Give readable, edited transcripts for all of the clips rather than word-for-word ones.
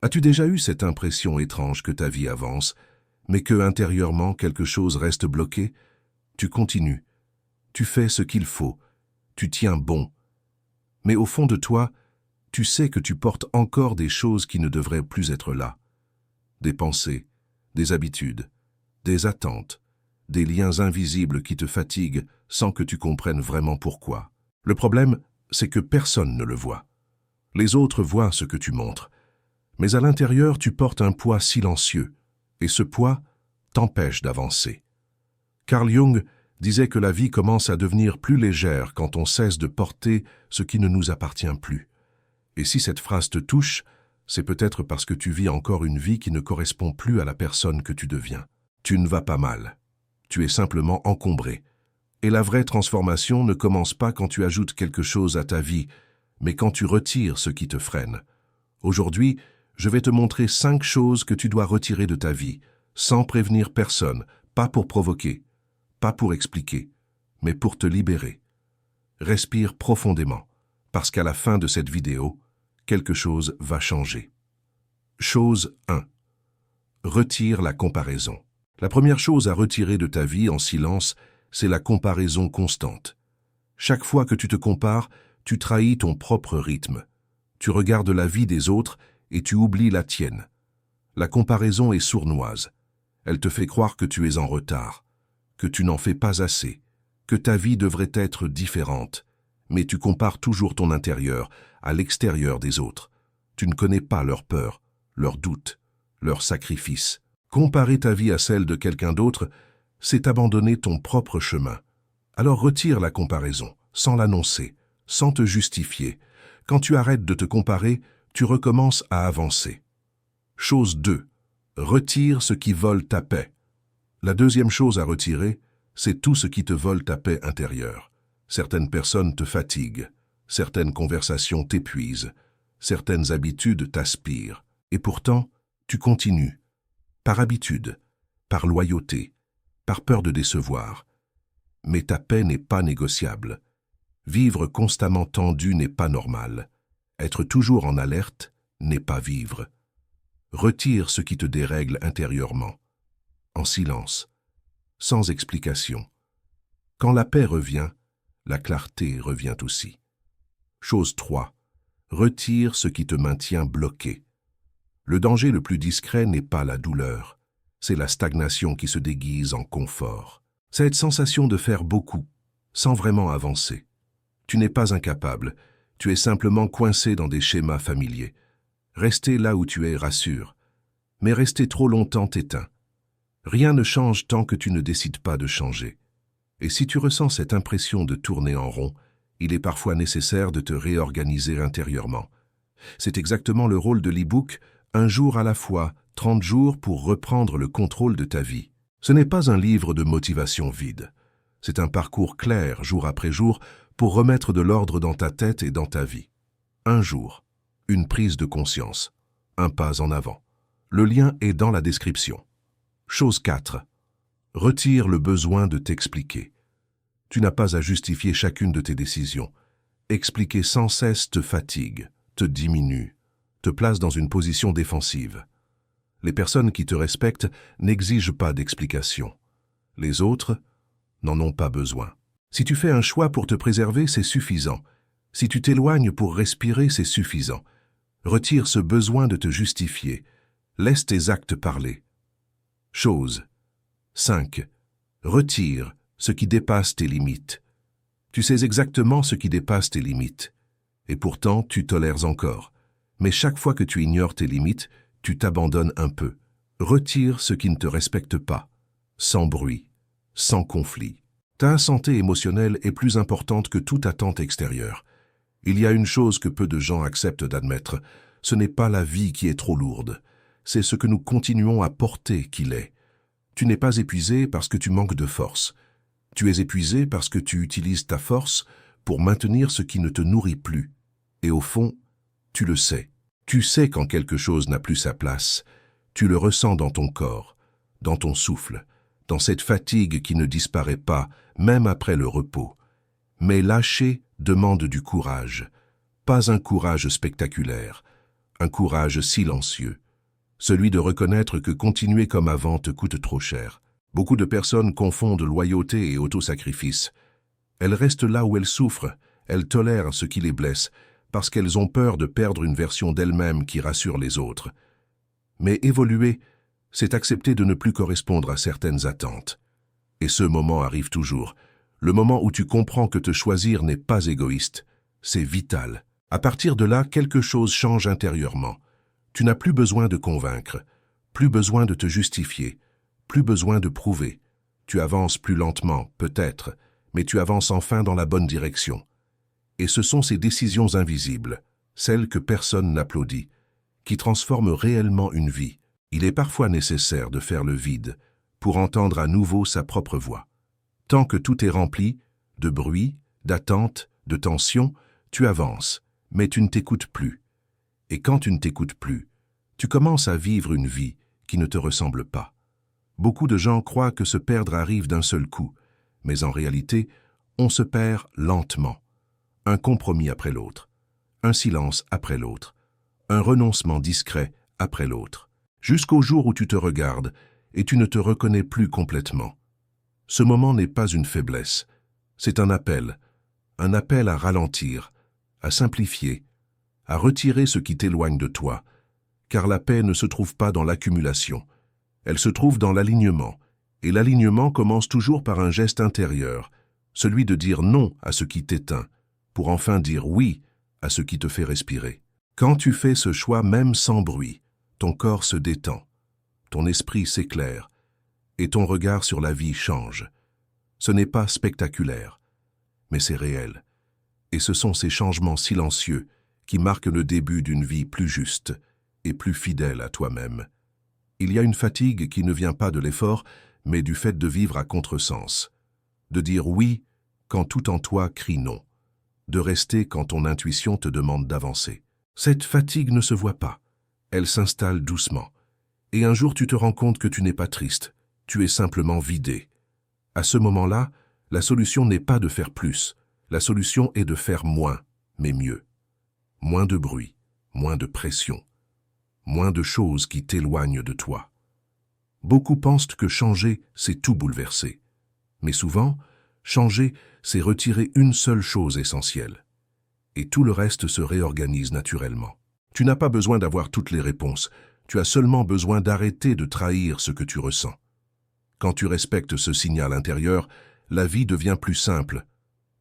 As-tu déjà eu cette impression étrange que ta vie avance, mais que intérieurement quelque chose reste bloqué? Tu continues, tu fais ce qu'il faut, tu tiens bon. Mais au fond de toi, tu sais que tu portes encore des choses qui ne devraient plus être là. Des pensées, des habitudes, des attentes, des liens invisibles qui te fatiguent sans que tu comprennes vraiment pourquoi. Le problème, c'est que personne ne le voit. Les autres voient ce que tu montres. Mais à l'intérieur, tu portes un poids silencieux, et ce poids t'empêche d'avancer. Carl Jung disait que la vie commence à devenir plus légère quand on cesse de porter ce qui ne nous appartient plus. Et si cette phrase te touche, c'est peut-être parce que tu vis encore une vie qui ne correspond plus à la personne que tu deviens. Tu ne vas pas mal. Tu es simplement encombré. Et la vraie transformation ne commence pas quand tu ajoutes quelque chose à ta vie, mais quand tu retires ce qui te freine. Aujourd'hui, je vais te montrer 5 choses que tu dois retirer de ta vie, sans prévenir personne, pas pour provoquer, pas pour expliquer, mais pour te libérer. Respire profondément, parce qu'à la fin de cette vidéo, quelque chose va changer. Chose 1. Retire la comparaison. La première chose à retirer de ta vie en silence, c'est la comparaison constante. Chaque fois que tu te compares, tu trahis ton propre rythme. Tu regardes la vie des autres et tu oublies la tienne. La comparaison est sournoise. Elle te fait croire que tu es en retard, que tu n'en fais pas assez, que ta vie devrait être différente. Mais tu compares toujours ton intérieur à l'extérieur des autres. Tu ne connais pas leurs peurs, leurs doutes, leurs sacrifices. Comparer ta vie à celle de quelqu'un d'autre, c'est abandonner ton propre chemin. Alors retire la comparaison, sans l'annoncer, sans te justifier. Quand tu arrêtes de te comparer, tu recommences à avancer. Chose 2. Retire ce qui vole ta paix. La deuxième chose à retirer, c'est tout ce qui te vole ta paix intérieure. Certaines personnes te fatiguent, certaines conversations t'épuisent, certaines habitudes t'aspirent. Et pourtant, tu continues. Par habitude, par loyauté, par peur de décevoir. Mais ta paix n'est pas négociable. Vivre constamment tendu n'est pas normal. Être toujours en alerte n'est pas vivre. Retire ce qui te dérègle intérieurement, en silence, sans explication. Quand la paix revient, la clarté revient aussi. Chose 3. Retire ce qui te maintient bloqué. Le danger le plus discret n'est pas la douleur, c'est la stagnation qui se déguise en confort. Cette sensation de faire beaucoup, sans vraiment avancer. Tu n'es pas incapable, tu es simplement coincé dans des schémas familiers. Rester là où tu es rassure, mais rester trop longtemps t'éteint. Rien ne change tant que tu ne décides pas de changer. Et si tu ressens cette impression de tourner en rond, il est parfois nécessaire de te réorganiser intérieurement. C'est exactement le rôle de l'e-book « Un jour à la fois, 30 jours pour reprendre le contrôle de ta vie ». Ce n'est pas un livre de motivation vide. C'est un parcours clair, jour après jour, pour remettre de l'ordre dans ta tête et dans ta vie. Un jour, une prise de conscience, un pas en avant. Le lien est dans la description. Chose 4. Retire le besoin de t'expliquer. Tu n'as pas à justifier chacune de tes décisions. Expliquer sans cesse te fatigue, te diminue, te place dans une position défensive. Les personnes qui te respectent n'exigent pas d'explication. Les autres n'en ont pas besoin. Si tu fais un choix pour te préserver, c'est suffisant. Si tu t'éloignes pour respirer, c'est suffisant. Retire ce besoin de te justifier. Laisse tes actes parler. Chose 5. Retire ce qui dépasse tes limites. Tu sais exactement ce qui dépasse tes limites. Et pourtant, tu tolères encore. Mais chaque fois que tu ignores tes limites, tu t'abandonnes un peu. Retire ce qui ne te respecte pas, sans bruit, sans conflit. Ta santé émotionnelle est plus importante que toute attente extérieure. Il y a une chose que peu de gens acceptent d'admettre. Ce n'est pas la vie qui est trop lourde. C'est ce que nous continuons à porter qui l'est. Tu n'es pas épuisé parce que tu manques de force. Tu es épuisé parce que tu utilises ta force pour maintenir ce qui ne te nourrit plus. Et au fond, tu le sais. Tu sais quand quelque chose n'a plus sa place. Tu le ressens dans ton corps, dans ton souffle, dans cette fatigue qui ne disparaît pas, même après le repos. Mais lâcher demande du courage. Pas un courage spectaculaire. un courage silencieux, celui de reconnaître que continuer comme avant te coûte trop cher. Beaucoup de personnes confondent loyauté et autosacrifice. Elles restent là où elles souffrent, elles tolèrent ce qui les blesse, parce qu'elles ont peur de perdre une version d'elles-mêmes qui rassure les autres. Mais évoluer, c'est accepter de ne plus correspondre à certaines attentes. Et ce moment arrive toujours, le moment où tu comprends que te choisir n'est pas égoïste, c'est vital. À partir de là, quelque chose change intérieurement. Tu n'as plus besoin de convaincre, plus besoin de te justifier, plus besoin de prouver. Tu avances plus lentement, peut-être, mais tu avances enfin dans la bonne direction. Et ce sont ces décisions invisibles, celles que personne n'applaudit, qui transforment réellement une vie. Il est parfois nécessaire de faire le vide pour entendre à nouveau sa propre voix. Tant que tout est rempli, de bruit, d'attente, de tension, tu avances, mais tu ne t'écoutes plus. Et quand tu ne t'écoutes plus, tu commences à vivre une vie qui ne te ressemble pas. Beaucoup de gens croient que se perdre arrive d'un seul coup, mais en réalité, on se perd lentement. Un compromis après l'autre, un silence après l'autre, un renoncement discret après l'autre, jusqu'au jour où tu te regardes et tu ne te reconnais plus complètement. Ce moment n'est pas une faiblesse, c'est un appel à ralentir, à simplifier, à retirer ce qui t'éloigne de toi, car la paix ne se trouve pas dans l'accumulation, elle se trouve dans l'alignement, et l'alignement commence toujours par un geste intérieur, celui de dire non à ce qui t'éteint, pour enfin dire oui à ce qui te fait respirer. Quand tu fais ce choix même sans bruit, ton corps se détend, ton esprit s'éclaire, et ton regard sur la vie change. Ce n'est pas spectaculaire, mais c'est réel. Et ce sont ces changements silencieux qui marquent le début d'une vie plus juste et plus fidèle à toi-même. Il y a une fatigue qui ne vient pas de l'effort, mais du fait de vivre à contresens, de dire oui quand tout en toi crie non, de rester quand ton intuition te demande d'avancer. Cette fatigue ne se voit pas, elle s'installe doucement. Et un jour tu te rends compte que tu n'es pas triste, tu es simplement vidé. À ce moment-là, la solution n'est pas de faire plus, la solution est de faire moins, mais mieux. Moins de bruit, moins de pression, moins de choses qui t'éloignent de toi. Beaucoup pensent que changer, c'est tout bouleverser. Mais souvent, changer, c'est retirer une seule chose essentielle. Et tout le reste se réorganise naturellement. Tu n'as pas besoin d'avoir toutes les réponses, tu as seulement besoin d'arrêter de trahir ce que tu ressens. Quand tu respectes ce signal intérieur, la vie devient plus simple,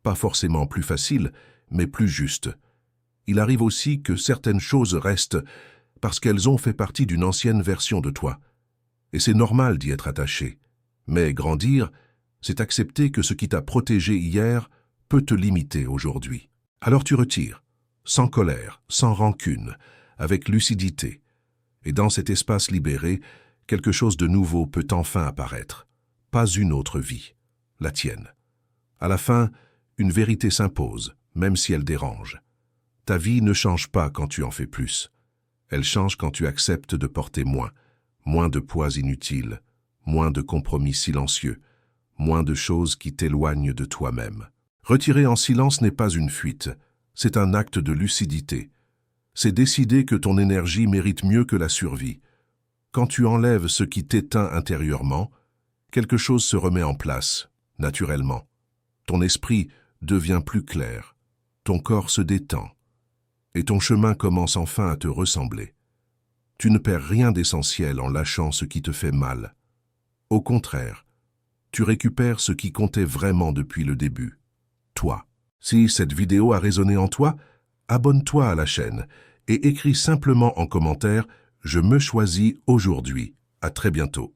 pas forcément plus facile, mais plus juste. Il arrive aussi que certaines choses restent parce qu'elles ont fait partie d'une ancienne version de toi. Et c'est normal d'y être attaché. Mais grandir, c'est accepter que ce qui t'a protégé hier peut te limiter aujourd'hui. Alors tu retires, sans colère, sans rancune, avec lucidité. Et dans cet espace libéré, quelque chose de nouveau peut enfin apparaître. Pas une autre vie, la tienne. À la fin, une vérité s'impose, même si elle dérange. Ta vie ne change pas quand tu en fais plus. Elle change quand tu acceptes de porter moins, moins de poids inutiles, moins de compromis silencieux, moins de choses qui t'éloignent de toi-même. Retirer en silence n'est pas une fuite, c'est un acte de lucidité. C'est décider que ton énergie mérite mieux que la survie. Quand tu enlèves ce qui t'éteint intérieurement, quelque chose se remet en place, naturellement. Ton esprit devient plus clair, ton corps se détend, et ton chemin commence enfin à te ressembler. Tu ne perds rien d'essentiel en lâchant ce qui te fait mal. Au contraire, tu récupères ce qui comptait vraiment depuis le début, toi. Si cette vidéo a résonné en toi, abonne-toi à la chaîne et écris simplement en commentaire « Je me choisis aujourd'hui ». À très bientôt.